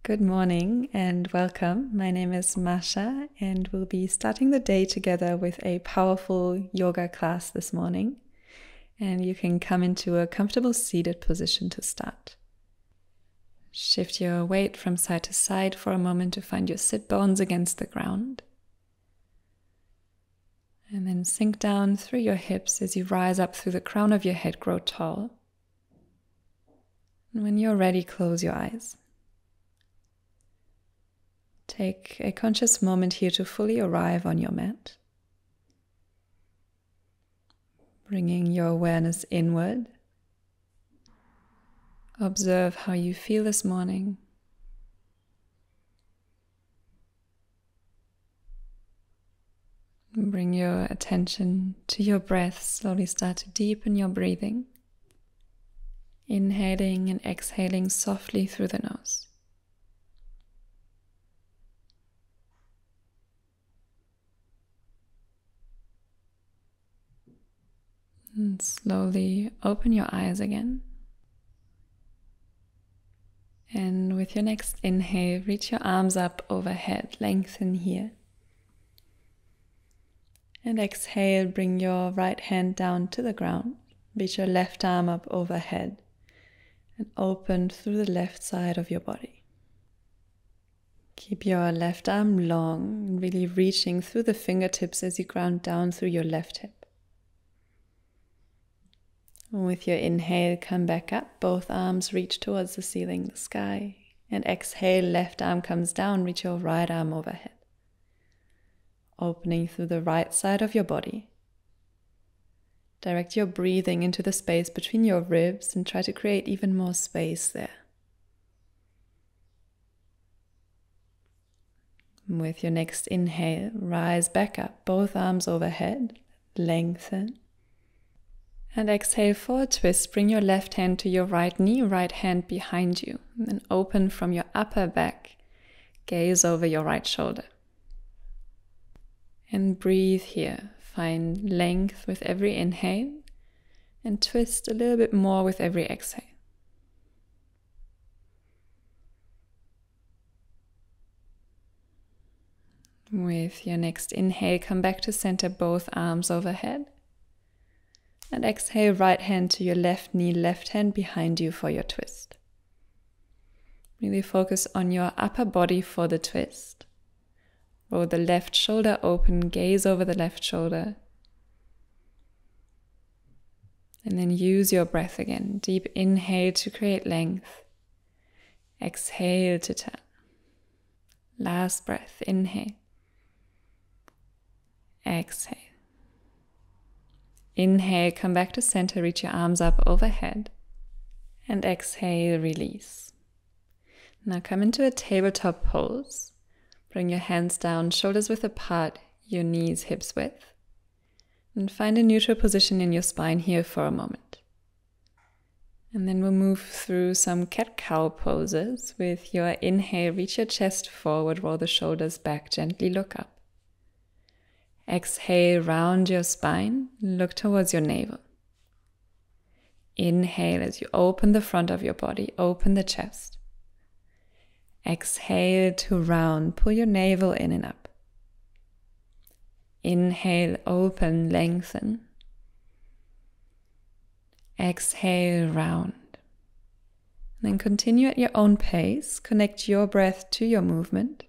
Good morning and welcome. My name is Mascha and we'll be starting the day together with a powerful yoga class this morning. And you can come into a comfortable seated position to start. Shift your weight from side to side for a moment to find your sit bones against the ground. And then sink down through your hips as you rise up through the crown of your head, grow tall. And when you're ready, close your eyes. Take a conscious moment here to fully arrive on your mat. Bringing your awareness inward. Observe how you feel this morning. Bring your attention to your breath. Slowly start to deepen your breathing. Inhaling and exhaling softly through the nose. And slowly open your eyes again. And with your next inhale, reach your arms up overhead, lengthen here. And exhale, bring your right hand down to the ground. Reach your left arm up overhead and open through the left side of your body. Keep your left arm long and really reaching through the fingertips as you ground down through your left hip. With your inhale, come back up, both arms reach towards the ceiling, the sky. And exhale, left arm comes down, reach your right arm overhead. Opening through the right side of your body. Direct your breathing into the space between your ribs and try to create even more space there. With your next inhale, rise back up, both arms overhead, lengthen. And exhale for a twist, bring your left hand to your right knee, right hand behind you. And then open from your upper back, gaze over your right shoulder. And breathe here. Find length with every inhale and twist a little bit more with every exhale. With your next inhale, come back to center, both arms overhead. And exhale, right hand to your left knee, left hand behind you for your twist. Really focus on your upper body for the twist. Roll the left shoulder open, gaze over the left shoulder. And then use your breath again. Deep inhale to create length. Exhale to turn. Last breath, inhale. Exhale. Inhale, come back to center, reach your arms up overhead. And exhale, release. Now come into a tabletop pose. Bring your hands down, shoulders width apart, your knees hips width. And find a neutral position in your spine here for a moment. And then we'll move through some cat-cow poses. With your inhale, reach your chest forward, roll the shoulders back, gently look up. Exhale, round your spine, look towards your navel. Inhale as you open the front of your body, open the chest. Exhale to round, pull your navel in and up. Inhale, open, lengthen. Exhale, round. Then continue at your own pace, connect your breath to your movement.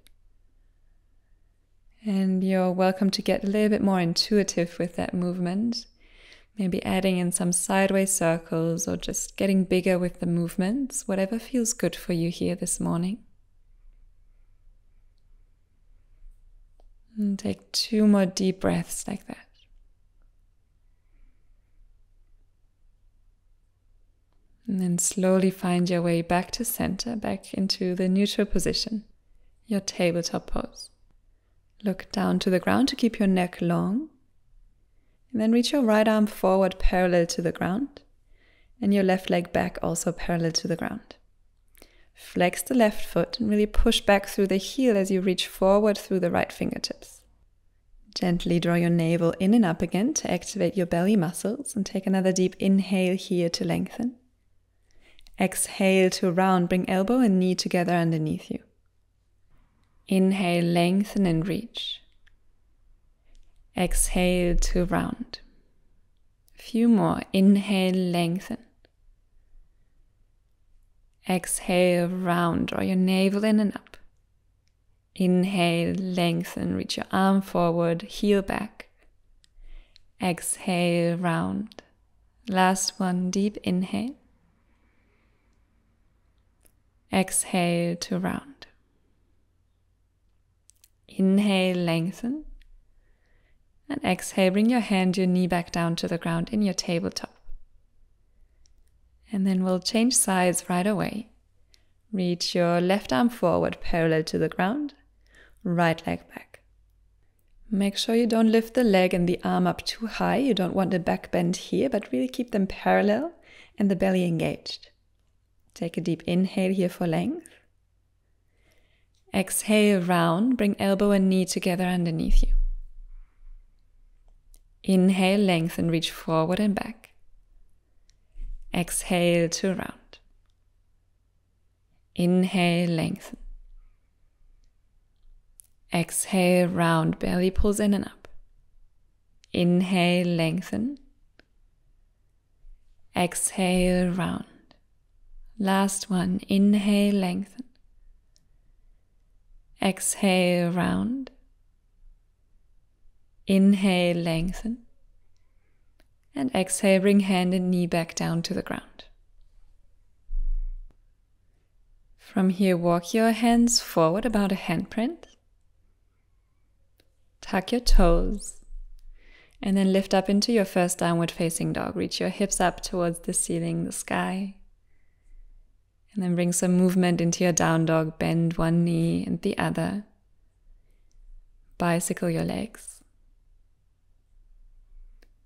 And you're welcome to get a little bit more intuitive with that movement. Maybe adding in some sideways circles or just getting bigger with the movements, whatever feels good for you here this morning. And take 2 more deep breaths like that. And then slowly find your way back to center, back into the neutral position, your tabletop pose. Look down to the ground to keep your neck long. And then reach your right arm forward parallel to the ground. And your left leg back also parallel to the ground. Flex the left foot and really push back through the heel as you reach forward through the right fingertips. Gently draw your navel in and up again to activate your belly muscles and take another deep inhale here to lengthen. Exhale to round, bring elbow and knee together underneath you. Inhale, lengthen and reach. Exhale to round. A few more. Inhale, lengthen. Exhale, round. Draw your navel in and up. Inhale, lengthen. Reach your arm forward, heel back. Exhale, round. Last one. Deep inhale. Exhale to round. Inhale, lengthen. And exhale, bring your hand, your knee back down to the ground in your tabletop. And then we'll change sides right away. Reach your left arm forward, parallel to the ground. Right leg back. Make sure you don't lift the leg and the arm up too high. You don't want a back bend here, but really keep them parallel and the belly engaged. Take a deep inhale here for length. Exhale, round. Bring elbow and knee together underneath you. Inhale, lengthen, reach forward and back. Exhale to round. Inhale, lengthen. Exhale, round, belly pulls in and up. Inhale, lengthen. Exhale, round. Last one. Inhale, lengthen. Exhale, round. Inhale, lengthen. And exhale, bring hand and knee back down to the ground. From here, walk your hands forward about a handprint. Tuck your toes. And then lift up into your first downward facing dog. Reach your hips up towards the ceiling, the sky. And then bring some movement into your down dog. Bend one knee and the other. Bicycle your legs.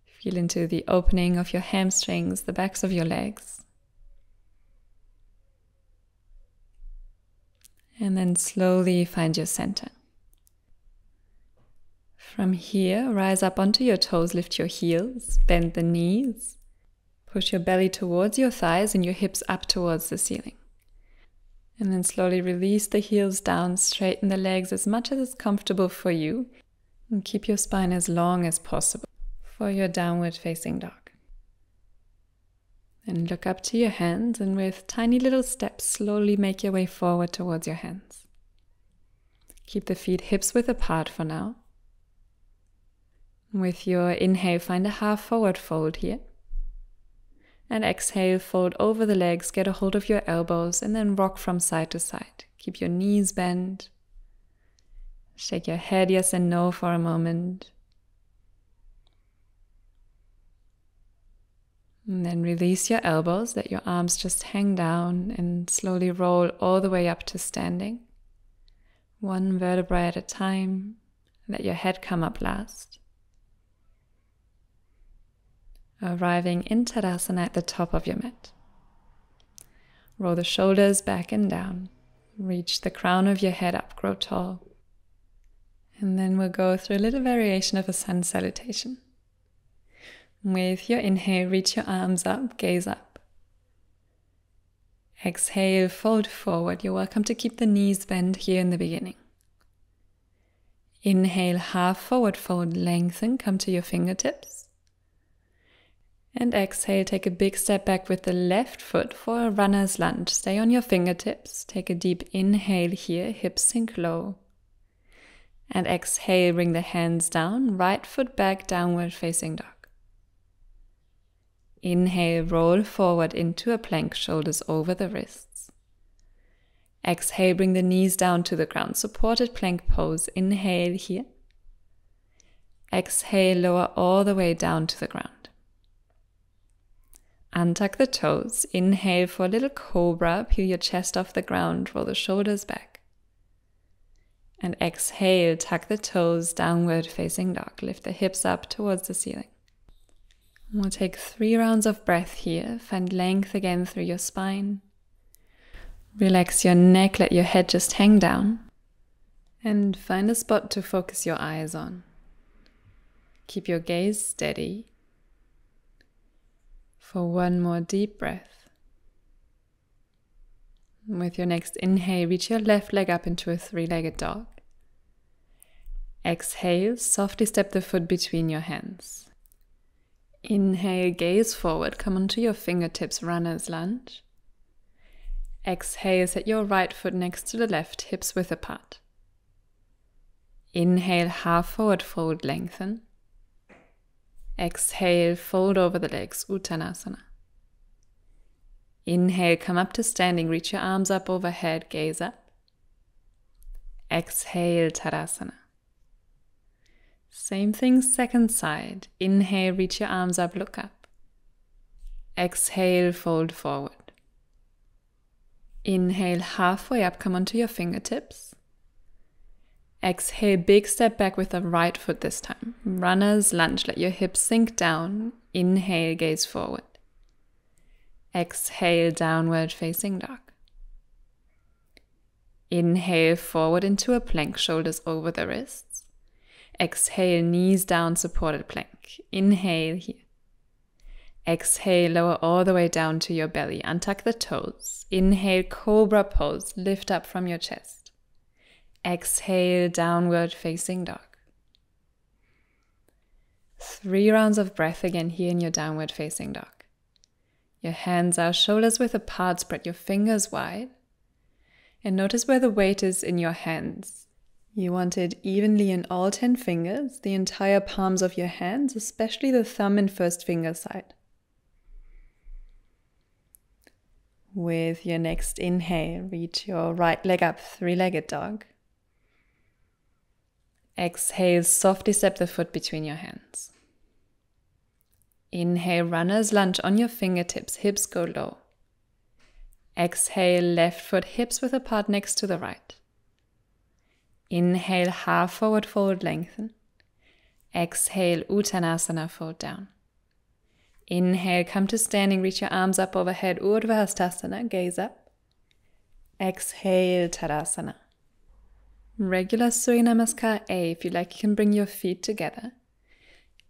Feel into the opening of your hamstrings, the backs of your legs. And then slowly find your center. From here, rise up onto your toes, lift your heels, bend the knees. Push your belly towards your thighs and your hips up towards the ceiling. And then slowly release the heels down, straighten the legs as much as is comfortable for you. And keep your spine as long as possible for your downward facing dog. And look up to your hands and with tiny little steps, slowly make your way forward towards your hands. Keep the feet hips width apart for now. With your inhale, find a half forward fold here. And exhale, fold over the legs, get a hold of your elbows, and then rock from side to side. Keep your knees bent. Shake your head yes and no for a moment. And then release your elbows, let your arms just hang down and slowly roll all the way up to standing. One vertebrae at a time. Let your head come up last. Arriving in Tadasana at the top of your mat. Roll the shoulders back and down. Reach the crown of your head up, grow tall. And then we'll go through a little variation of a sun salutation. With your inhale, reach your arms up, gaze up. Exhale, fold forward. You're welcome to keep the knees bent here in the beginning. Inhale, half forward fold, lengthen, come to your fingertips. And exhale, take a big step back with the left foot for a runner's lunge. Stay on your fingertips. Take a deep inhale here, hips sink low. And exhale, bring the hands down, right foot back, downward facing dog. Inhale, roll forward into a plank, shoulders over the wrists. Exhale, bring the knees down to the ground, supported plank pose. Inhale here. Exhale, lower all the way down to the ground. Untuck the toes. Inhale for a little cobra. Peel your chest off the ground. Roll the shoulders back. And exhale, tuck the toes, downward facing dog. Lift the hips up towards the ceiling. We'll take 3 rounds of breath here. Find length again through your spine. Relax your neck. Let your head just hang down. And find a spot to focus your eyes on. Keep your gaze steady. For one more deep breath. With your next inhale, reach your left leg up into a 3-legged dog. Exhale, softly step the foot between your hands. Inhale, gaze forward, come onto your fingertips, runner's lunge. Exhale, set your right foot next to the left, hips width apart. Inhale, half forward fold, lengthen. Exhale, fold over the legs, Uttanasana. Inhale, come up to standing, reach your arms up overhead, gaze up. Exhale, Tadasana. Same thing, second side. Inhale, reach your arms up, look up. Exhale, fold forward. Inhale, halfway up, come onto your fingertips. Exhale, big step back with the right foot this time. Runner's lunge, let your hips sink down. Inhale, gaze forward. Exhale, downward facing dog. Inhale, forward into a plank, shoulders over the wrists. Exhale, knees down, supported plank. Inhale here. Exhale, lower all the way down to your belly. Untuck the toes. Inhale, cobra pose. Lift up from your chest. Exhale, downward facing dog. 3 rounds of breath again here in your downward facing dog. Your hands are shoulders width apart, spread your fingers wide. And notice where the weight is in your hands. You want it evenly in all 10 fingers, the entire palms of your hands, especially the thumb and first finger side. With your next inhale, reach your right leg up, 3-legged dog. Exhale, softly step the foot between your hands. Inhale, runner's lunge on your fingertips, hips go low. Exhale, left foot hips width apart next to the right. Inhale, half forward fold, lengthen. Exhale, Uttanasana, fold down. Inhale, come to standing, reach your arms up overhead, Urdhva Hastasana, gaze up. Exhale, Tadasana. Regular Surya Namaskar A. If you like, you can bring your feet together.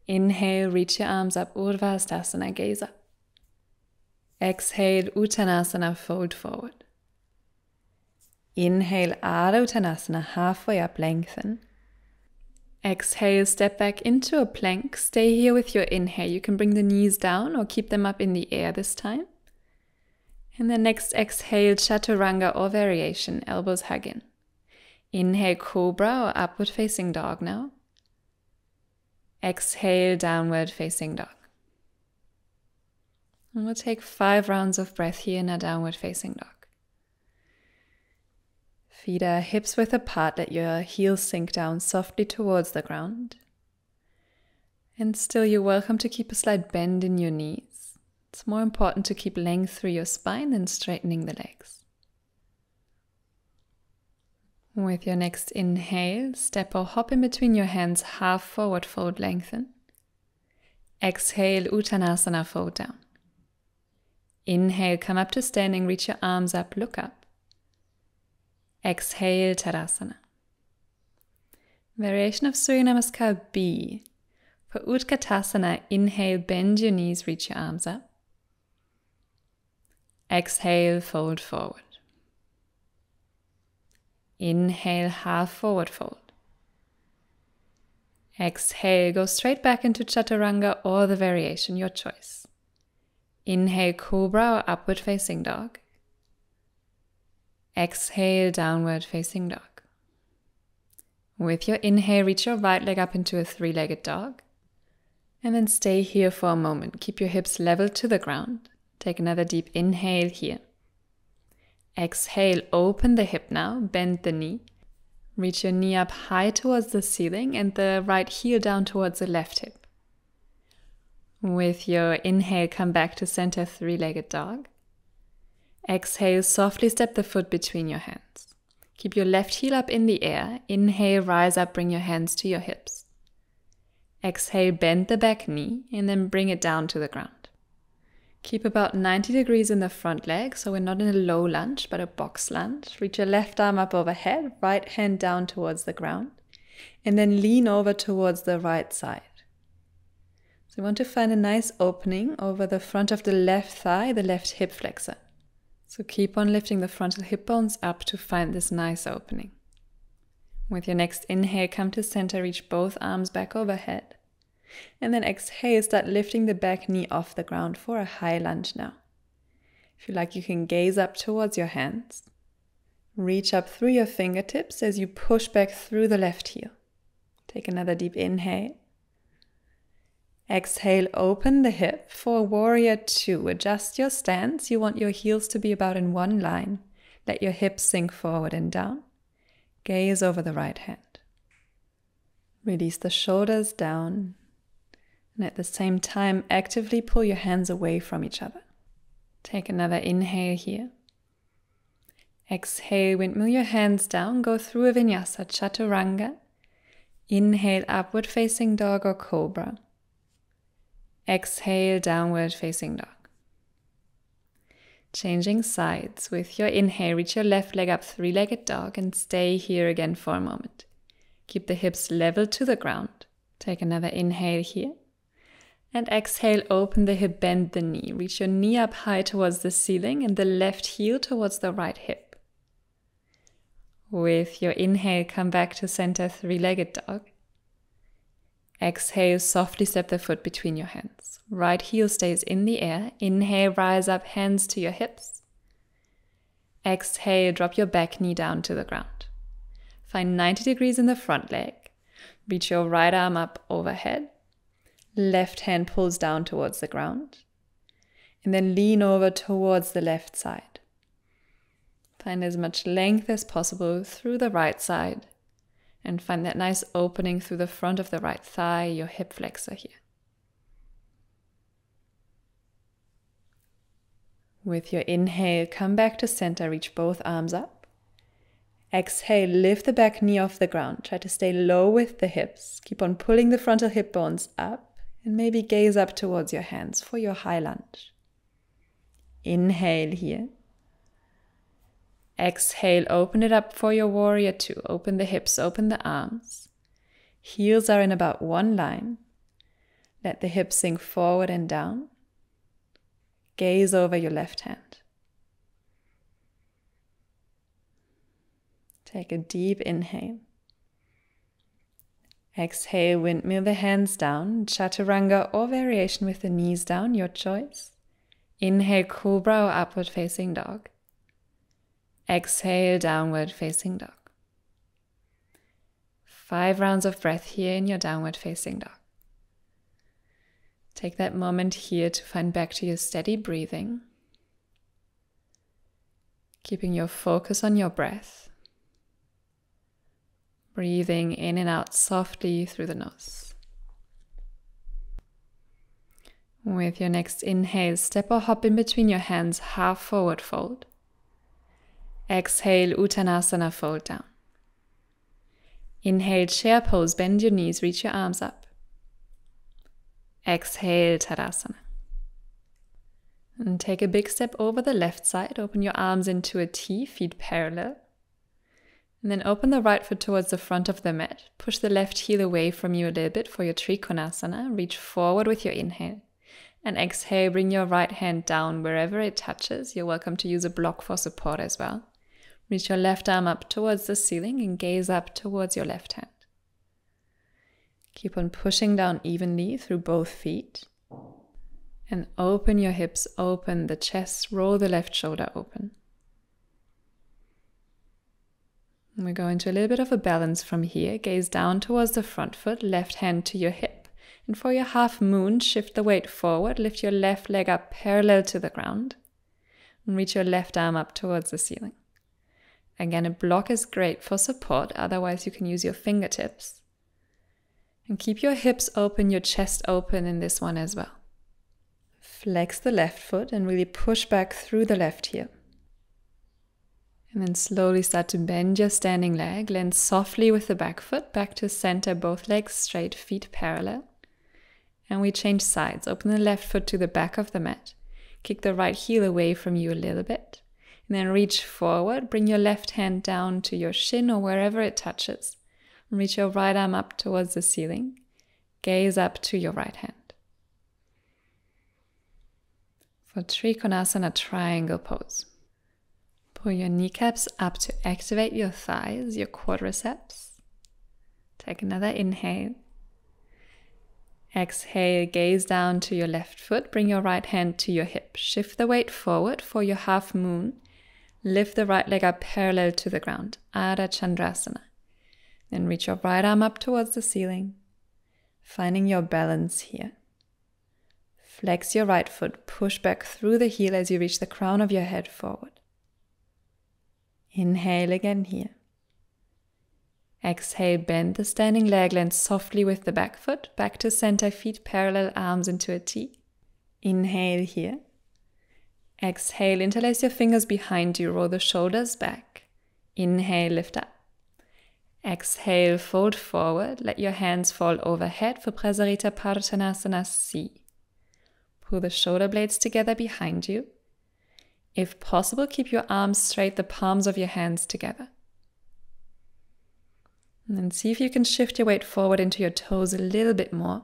Inhale, reach your arms up, Urdhva Hastasana, gaze up. Exhale, Uttanasana, fold forward. Inhale, Adha Uttanasana, halfway up, lengthen. Exhale, step back into a plank. Stay here with your inhale. You can bring the knees down or keep them up in the air this time. And then next exhale, Chaturanga or variation, elbows hug in. Inhale, Cobra or upward facing dog now. Exhale, downward facing dog. And we'll take 5 rounds of breath here in a downward facing dog. Feet are hips width apart, let your heels sink down softly towards the ground. And still you're welcome to keep a slight bend in your knees. It's more important to keep length through your spine than straightening the legs. With your next inhale, step or hop in between your hands, half forward fold, lengthen. Exhale, Uttanasana, fold down. Inhale, come up to standing, reach your arms up, look up. Exhale, Tadasana. Variation of Surya Namaskar B. For Utkatasana, inhale, bend your knees, reach your arms up. Exhale, fold forward. Inhale, half forward fold. Exhale, go straight back into Chaturanga or the variation, your choice. Inhale, Cobra or upward facing dog. Exhale, downward facing dog. With your inhale, reach your right leg up into a 3-legged dog. And then stay here for a moment. Keep your hips level to the ground. Take another deep inhale here. Exhale, open the hip now, bend the knee. Reach your knee up high towards the ceiling and the right heel down towards the left hip. With your inhale, come back to center, 3-legged dog. Exhale, softly step the foot between your hands. Keep your left heel up in the air. Inhale, rise up, bring your hands to your hips. Exhale, bend the back knee and then bring it down to the ground. Keep about 90 degrees in the front leg, so we're not in a low lunge, but a box lunge. Reach your left arm up overhead, right hand down towards the ground, and then lean over towards the right side. So you want to find a nice opening over the front of the left thigh, the left hip flexor. So keep on lifting the frontal hip bones up to find this nice opening. With your next inhale, come to center, reach both arms back overhead. And then exhale, start lifting the back knee off the ground for a high lunge now. If you like, you can gaze up towards your hands. Reach up through your fingertips as you push back through the left heel. Take another deep inhale. Exhale, open the hip for warrior two. Adjust your stance. You want your heels to be about in one line. Let your hips sink forward and down. Gaze over the right hand. Release the shoulders down. And at the same time, actively pull your hands away from each other. Take another inhale here. Exhale, windmill your hands down. Go through a Vinyasa, Chaturanga. Inhale, upward facing dog or cobra. Exhale, downward facing dog. Changing sides. With your inhale, reach your left leg up, three-legged dog, and stay here again for a moment. Keep the hips level to the ground. Take another inhale here. And exhale, open the hip, bend the knee. Reach your knee up high towards the ceiling and the left heel towards the right hip. With your inhale, come back to center, three-legged dog. Exhale, softly step the foot between your hands. Right heel stays in the air. Inhale, rise up, hands to your hips. Exhale, drop your back knee down to the ground. Find 90 degrees in the front leg. Reach your right arm up overhead. Left hand pulls down towards the ground. And then lean over towards the left side. Find as much length as possible through the right side. And find that nice opening through the front of the right thigh, your hip flexor here. With your inhale, come back to center, reach both arms up. Exhale, lift the back knee off the ground. Try to stay low with the hips. Keep on pulling the frontal hip bones up and maybe gaze up towards your hands for your high lunge. Inhale here. Exhale, open it up for your warrior two. Open the hips, open the arms. Heels are in about one line. Let the hips sink forward and down. Gaze over your left hand. Take a deep inhale. Exhale, windmill the hands down. Chaturanga or variation with the knees down, your choice. Inhale, cobra or upward facing dog. Exhale, downward facing dog. 5 rounds of breath here in your downward facing dog. Take that moment here to find back to your steady breathing. Keeping your focus on your breath. Breathing in and out softly through the nose. With your next inhale, step or hop in between your hands, half forward fold. Exhale, Uttanasana, fold down. Inhale, chair pose, bend your knees, reach your arms up. Exhale, Tadasana. And take a big step over the left side, open your arms into a T, feet parallel. And then open the right foot towards the front of the mat. Push the left heel away from you a little bit for your Trikonasana. Reach forward with your inhale. And exhale, bring your right hand down wherever it touches. You're welcome to use a block for support as well. Reach your left arm up towards the ceiling and gaze up towards your left hand. Keep on pushing down evenly through both feet. And open your hips, open the chest, roll the left shoulder open. And we go into a little bit of a balance from here. Gaze down towards the front foot, left hand to your hip. And for your half moon, shift the weight forward, lift your left leg up parallel to the ground. And reach your left arm up towards the ceiling. Again, a block is great for support, otherwise you can use your fingertips. And keep your hips open, your chest open in this one as well. Flex the left foot and really push back through the left heel. And then slowly start to bend your standing leg, land softly with the back foot, back to center, both legs straight, feet parallel. And we change sides, open the left foot to the back of the mat. Kick the right heel away from you a little bit. And then reach forward, bring your left hand down to your shin or wherever it touches. And reach your right arm up towards the ceiling. Gaze up to your right hand. For Trikonasana, triangle pose. Pull your kneecaps up to activate your thighs, your quadriceps. Take another inhale. Exhale, gaze down to your left foot. Bring your right hand to your hip. Shift the weight forward for your half moon. Lift the right leg up parallel to the ground. Ardha Chandrasana. Then reach your right arm up towards the ceiling. Finding your balance here. Flex your right foot. Push back through the heel as you reach the crown of your head forward. Inhale again here. Exhale, bend the standing leg length softly with the back foot. Back to center, feet parallel, arms into a T. Inhale here. Exhale, interlace your fingers behind you, roll the shoulders back. Inhale, lift up. Exhale, fold forward, let your hands fall overhead for Prasarita Padottanasana C. Pull the shoulder blades together behind you. If possible, keep your arms straight, the palms of your hands together. And then see if you can shift your weight forward into your toes a little bit more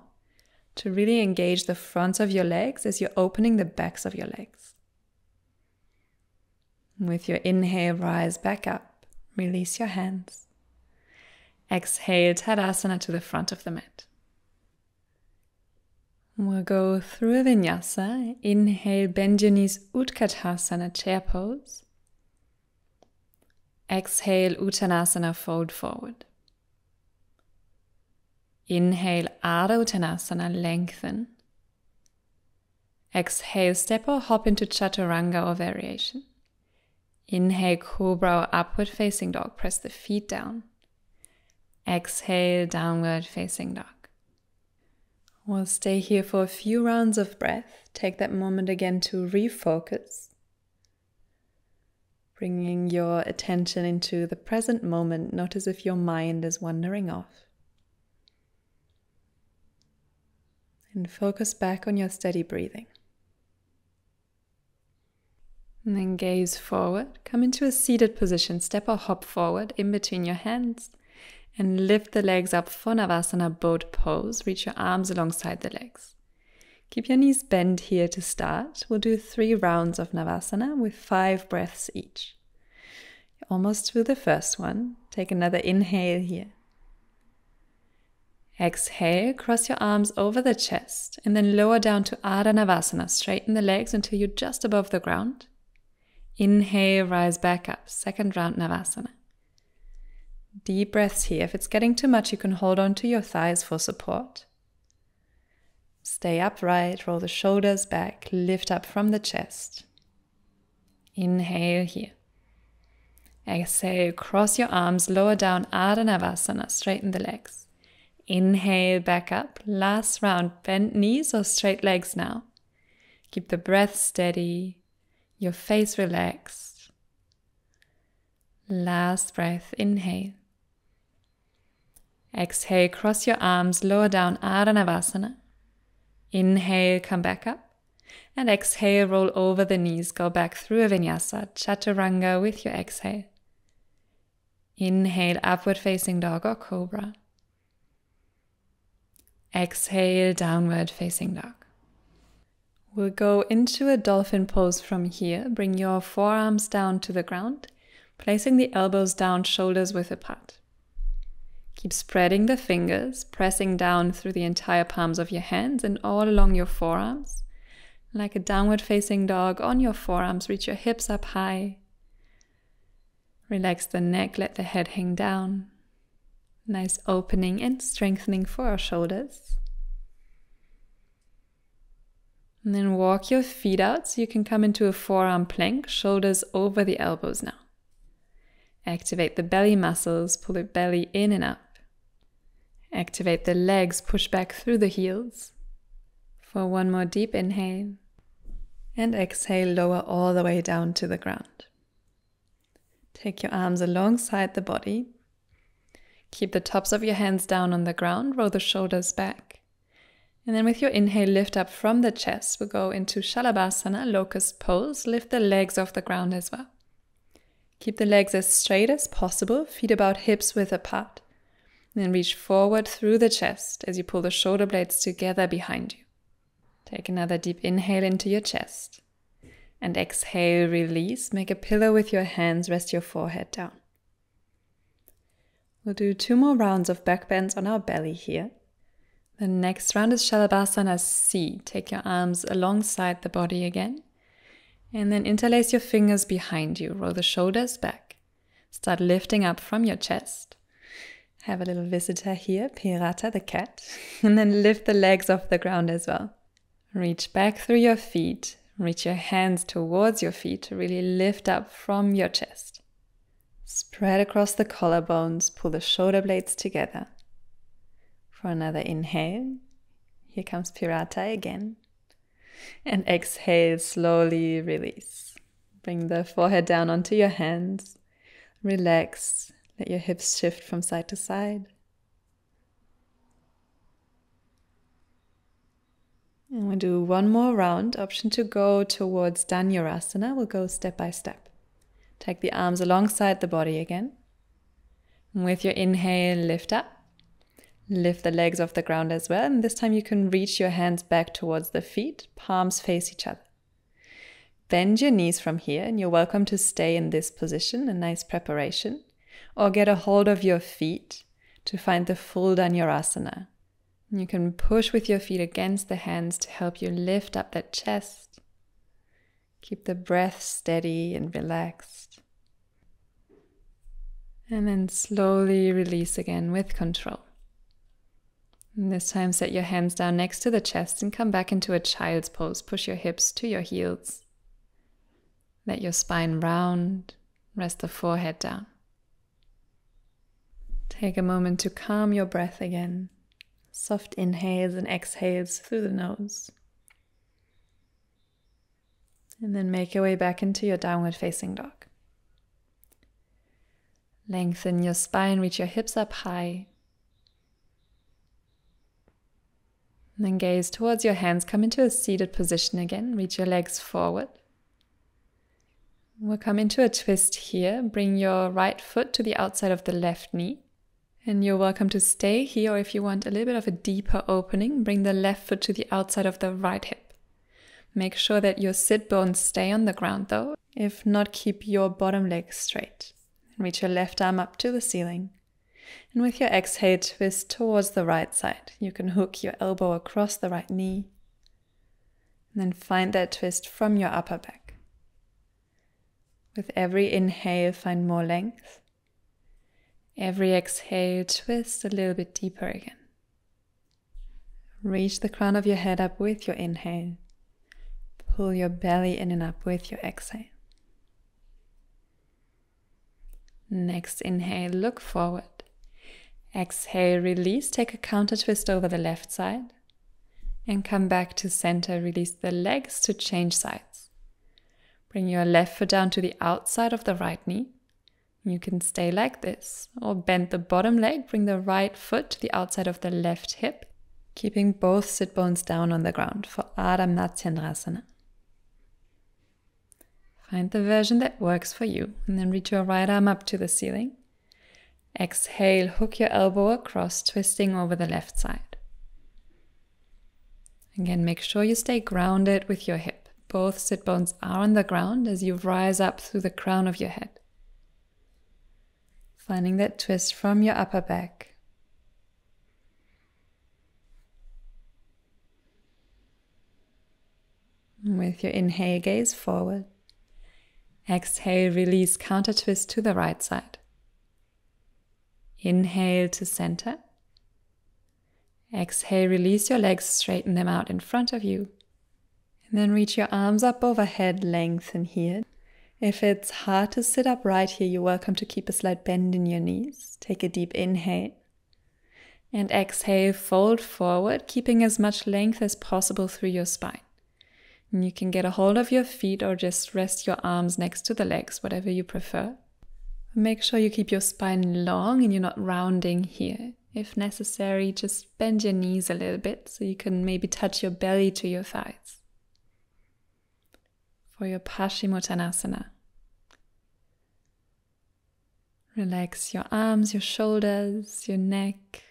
to really engage the fronts of your legs as you're opening the backs of your legs. With your inhale, rise back up. Release your hands. Exhale, Tadasana to the front of the mat. We'll go through a vinyasa. Inhale, bend your knees, Utkatasana, chair pose. Exhale, Uttanasana, fold forward. Inhale, Ardha Uttanasana, lengthen. Exhale, step or hop into Chaturanga or variation. Inhale, Cobra or upward facing dog, press the feet down. Exhale, downward facing dog. We'll stay here for a few rounds of breath. Take that moment again to refocus. Bringing your attention into the present moment. Notice if your mind is wandering off. And focus back on your steady breathing. And then gaze forward. Come into a seated position. Step or hop forward in between your hands. And lift the legs up for Navasana boat pose. Reach your arms alongside the legs. Keep your knees bent here to start. We'll do 3 rounds of Navasana with 5 breaths each. You're almost through the first one. Take another inhale here. Exhale, cross your arms over the chest and then lower down to Ardha Navasana. Straighten the legs until you're just above the ground. Inhale, rise back up. Second round Navasana. Deep breaths here. If it's getting too much, you can hold on to your thighs for support. Stay upright, roll the shoulders back, lift up from the chest. Inhale here. Exhale, cross your arms, lower down Ardha Navasana, straighten the legs. Inhale, back up. Last round, bent knees or straight legs now. Keep the breath steady, your face relaxed. Last breath, inhale. Exhale, cross your arms, lower down Ardha Navasana. Inhale, come back up. And exhale, roll over the knees, go back through a vinyasa, chaturanga with your exhale. Inhale, upward facing dog or cobra. Exhale, downward facing dog. We'll go into a dolphin pose from here. Bring your forearms down to the ground, placing the elbows down, shoulders width apart. Keep spreading the fingers, pressing down through the entire palms of your hands and all along your forearms. Like a downward facing dog on your forearms, reach your hips up high. Relax the neck, let the head hang down. Nice opening and strengthening for our shoulders. And then walk your feet out so you can come into a forearm plank, shoulders over the elbows now. Activate the belly muscles, pull the belly in and up. Activate the legs, push back through the heels. For one more deep inhale. And exhale, lower all the way down to the ground. Take your arms alongside the body. Keep the tops of your hands down on the ground, roll the shoulders back. And then with your inhale, lift up from the chest. We'll go into Shalabhasana, locust pose. Lift the legs off the ground as well. Keep the legs as straight as possible, feet about hips width apart. And then reach forward through the chest as you pull the shoulder blades together behind you. Take another deep inhale into your chest. And exhale, release. Make a pillow with your hands, rest your forehead down. We'll do 2 more rounds of back bends on our belly here. The next round is Shalabhasana C. Take your arms alongside the body again. And then interlace your fingers behind you. Roll the shoulders back. Start lifting up from your chest. Have a little visitor here, Pirata the cat. And then lift the legs off the ground as well. Reach back through your feet. Reach your hands towards your feet to really lift up from your chest. Spread across the collarbones. Pull the shoulder blades together. For another inhale. Here comes Pirata again. And exhale, slowly release. Bring the forehead down onto your hands. Relax. Let your hips shift from side to side. And we'll do 1 more round. Option to go towards Dhanurasana. We'll go step by step. Take the arms alongside the body again. And with your inhale, lift up. Lift the legs off the ground as well. And this time you can reach your hands back towards the feet. Palms face each other. Bend your knees from here. And you're welcome to stay in this position. A nice preparation. Or get a hold of your feet to find the full Dhanurasana. You can push with your feet against the hands to help you lift up that chest. Keep the breath steady and relaxed. And then slowly release again with control. And this time set your hands down next to the chest and come back into a child's pose. Push your hips to your heels. Let your spine round. Rest the forehead down. Take a moment to calm your breath again. Soft inhales and exhales through the nose. And then make your way back into your downward facing dog. Lengthen your spine, reach your hips up high. And then gaze towards your hands, come into a seated position again, reach your legs forward. We'll come into a twist here, bring your right foot to the outside of the left knee. And you're welcome to stay here, or if you want a little bit of a deeper opening, bring the left foot to the outside of the right hip. Make sure that your sit bones stay on the ground though. If not, keep your bottom leg straight. Reach your left arm up to the ceiling. And with your exhale, twist towards the right side. You can hook your elbow across the right knee. And then find that twist from your upper back. With every inhale, find more length. Every exhale, twist a little bit deeper again. Reach the crown of your head up with your inhale. Pull your belly in and up with your exhale. Next inhale, look forward. Exhale, release, take a counter twist over the left side. And come back to center, release the legs to change sides. Bring your left foot down to the outside of the right knee. You can stay like this, or bend the bottom leg, bring the right foot to the outside of the left hip, keeping both sit bones down on the ground for Ardha Matsyendrasana. Find the version that works for you, and then reach your right arm up to the ceiling. Exhale, hook your elbow across, twisting over the left side. Again, make sure you stay grounded with your hip. Both sit bones are on the ground as you rise up through the crown of your head. Finding that twist from your upper back. With your inhale, gaze forward. Exhale, release, counter twist to the right side. Inhale to center. Exhale, release your legs, straighten them out in front of you. And then reach your arms up overhead, lengthen here. If it's hard to sit upright here, you're welcome to keep a slight bend in your knees. Take a deep inhale. And exhale, fold forward, keeping as much length as possible through your spine. And you can get a hold of your feet or just rest your arms next to the legs, whatever you prefer. Make sure you keep your spine long and you're not rounding here. If necessary, just bend your knees a little bit so you can maybe touch your belly to your thighs. For your Paschimottanasana. Relax your arms, your shoulders, your neck.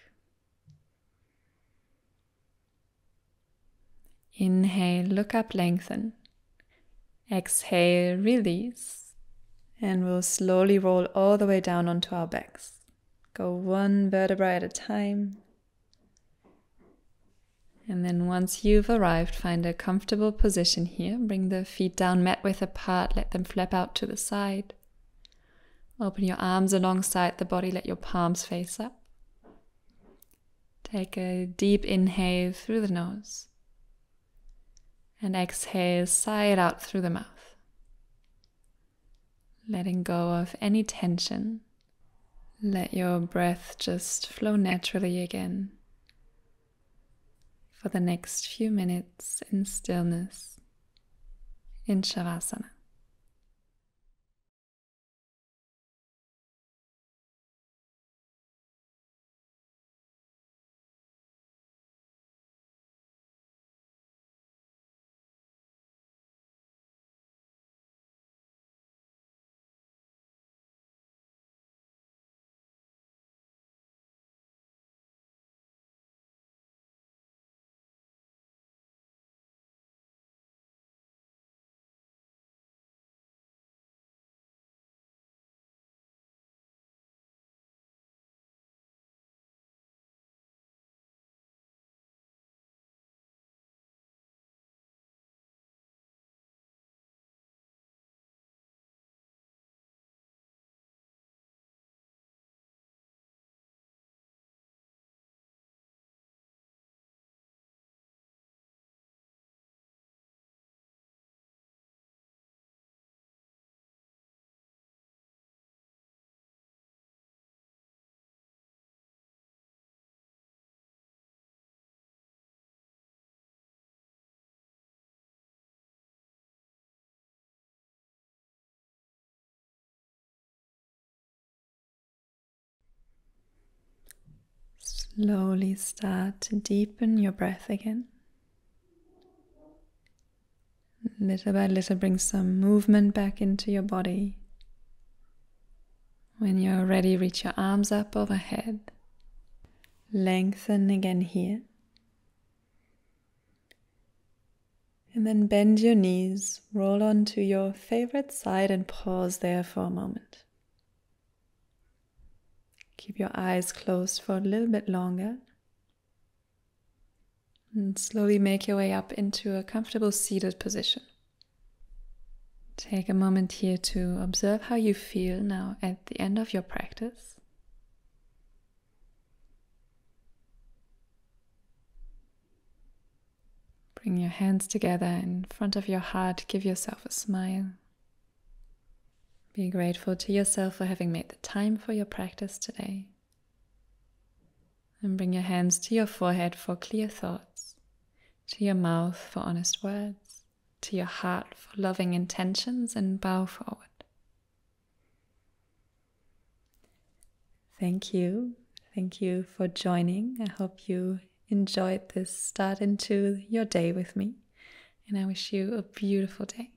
Inhale, look up, lengthen. Exhale, release. And we'll slowly roll all the way down onto our backs. Go one vertebra at a time. And then once you've arrived, find a comfortable position here. Bring the feet down, mat width apart, let them flap out to the side. Open your arms alongside the body, let your palms face up. Take a deep inhale through the nose. And exhale, sigh it out through the mouth. Letting go of any tension. Let your breath just flow naturally again. For the next few minutes in stillness in Savasana. Slowly start to deepen your breath again. Little by little, bring some movement back into your body. When you're ready, reach your arms up overhead. Lengthen again here. And then bend your knees, roll onto your favorite side and pause there for a moment. Keep your eyes closed for a little bit longer. And slowly make your way up into a comfortable seated position. Take a moment here to observe how you feel now at the end of your practice. Bring your hands together in front of your heart. Give yourself a smile. Be grateful to yourself for having made the time for your practice today. And bring your hands to your forehead for clear thoughts, to your mouth for honest words, to your heart for loving intentions, and bow forward. Thank you. Thank you for joining. I hope you enjoyed this start into your day with me, and I wish you a beautiful day.